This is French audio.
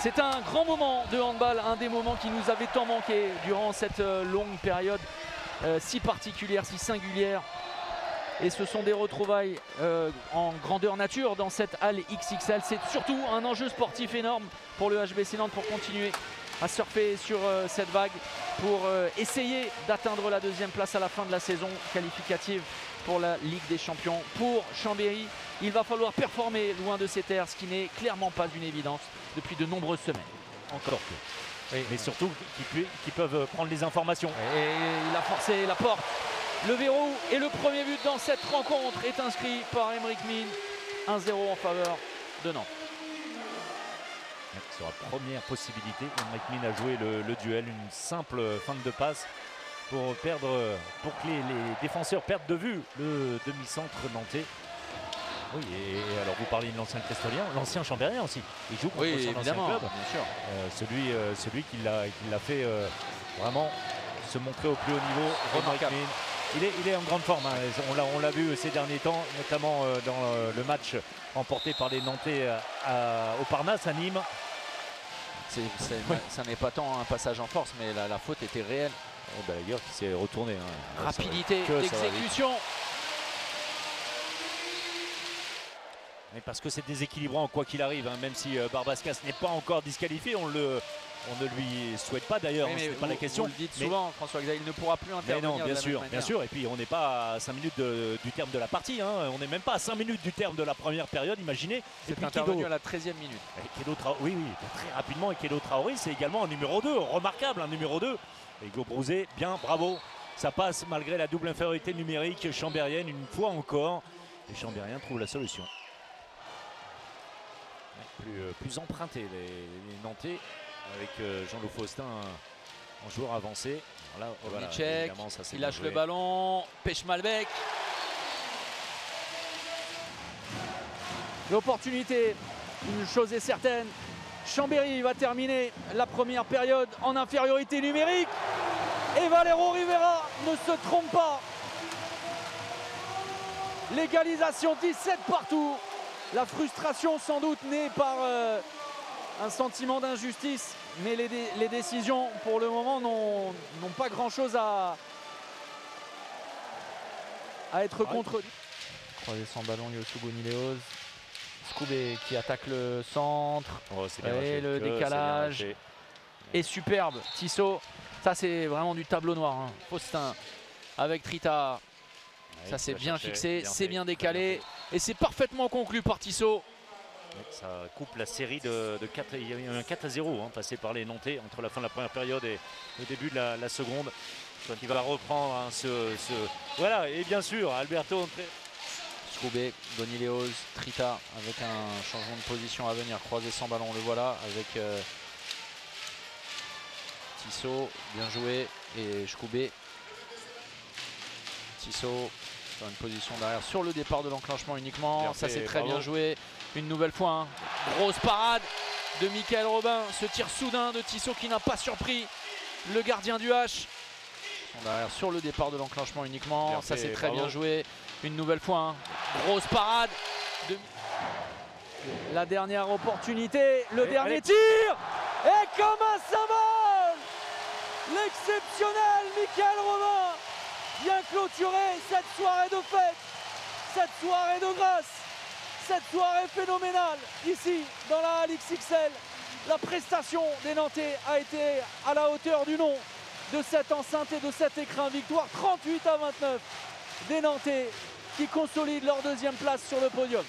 C'est un grand moment de handball, un des moments qui nous avait tant manqué durant cette longue période si particulière, si singulière. Et ce sont des retrouvailles en grandeur nature dans cette halle XXL. C'est surtout un enjeu sportif énorme pour le HBC Nantes pour continuer à surfer sur cette vague, pour essayer d'atteindre la deuxième place à la fin de la saison qualificative pour la Ligue des Champions. Pour Chambéry, il va falloir performer loin de ces terres, ce qui n'est clairement pas une évidence depuis de nombreuses semaines. Encore que. Oui, mais surtout qu'ils peuvent prendre les informations. Et il a forcé la porte. Le verrou et le premier but dans cette rencontre est inscrit par Aymeric Min. 1-0 en faveur de Nantes. Sur la première possibilité, Aymeric Min a joué le duel, une simple feinte de passe pour que les défenseurs perdent de vue le demi-centre nantais. Oui, et alors vous parlez de l'ancien Crestolien, l'ancien Chambérien aussi. Il joue contre son ancien club. Bien sûr. Celui qui l'a fait vraiment se montrer au plus haut niveau. Remarquable. Il est en grande forme, hein. On l'a vu ces derniers temps, notamment dans le match remporté par les Nantais au Parnasse à Nîmes. Ça n'est pas tant un passage en force, mais la faute était réelle. D'ailleurs, qui s'est retourné. Hein. Rapidité d'exécution. Mais parce que c'est déséquilibrant quoi qu'il arrive, hein, même si Barbascas n'est pas encore disqualifié, on ne lui souhaite pas d'ailleurs, oui, ce n'est pas la question. Vous le dites souvent, François-Xavier, il ne pourra plus intervenir. Mais non, bien sûr. Et puis on n'est pas à 5 minutes du terme de la partie, hein. On n'est même pas à 5 minutes du terme de la première période, imaginez. C'est intervenu à la 13e minute. Oui, très rapidement. Et Kélo Traoré, c'est également un numéro 2, remarquable, un numéro 2. Et Hugo Brouzet, bien, bravo. Ça passe malgré la double infériorité numérique chambérienne, une fois encore. Les Chambériens trouvent la solution. Plus emprunté les Nantais avec Jean-Loup Faustin en joueur avancé. Voilà, il lâche le ballon, pêche Malbec. L'opportunité, une chose est certaine, Chambéry va terminer la première période en infériorité numérique. Et Valero Rivera ne se trompe pas. L'égalisation 17 partout. La frustration sans doute née par un sentiment d'injustice, mais les décisions pour le moment n'ont pas grand chose à être contre. Croisé sans ballon, Yosu Bonileos. Scoubé qui attaque le centre. Et le décalage est superbe. Tissot, ça c'est vraiment du tableau noir. Hein. Faustin avec Trita. Ça c'est bien fixé, c'est bien décalé et c'est parfaitement conclu par Tissot. Ça coupe la série de 4. Il y a eu un 4-0 hein, passé par les Nantais entre la fin de la première période et le début de la seconde. Qui va reprendre hein, Voilà, et bien sûr, Alberto Entré. Scoubé, Bonileos, Trita avec un changement de position à venir. Croisé sans ballon, le voilà avec Tissot, bien joué, et Scoubé. Tissot dans une position derrière sur le départ de l'enclenchement uniquement. Bien ça c'est très bien joué. Une nouvelle fois, hein. Grosse parade de Michael Robin. Ce tir soudain de Tissot qui n'a pas surpris le gardien du H. Derrière sur le départ de l'enclenchement uniquement. Bien ça c'est très bien joué. Une nouvelle fois, hein. Grosse parade de... La dernière opportunité, le dernier tir. Et comme un symbole, l'exceptionnel Michael Robin vient clôturer cette soirée de fête, cette soirée de grâce, cette soirée phénoménale ici dans la Halle XXL. La prestation des Nantais a été à la hauteur du nom de cette enceinte et de cet écrin. Victoire 38-29 des Nantais qui consolident leur deuxième place sur le podium.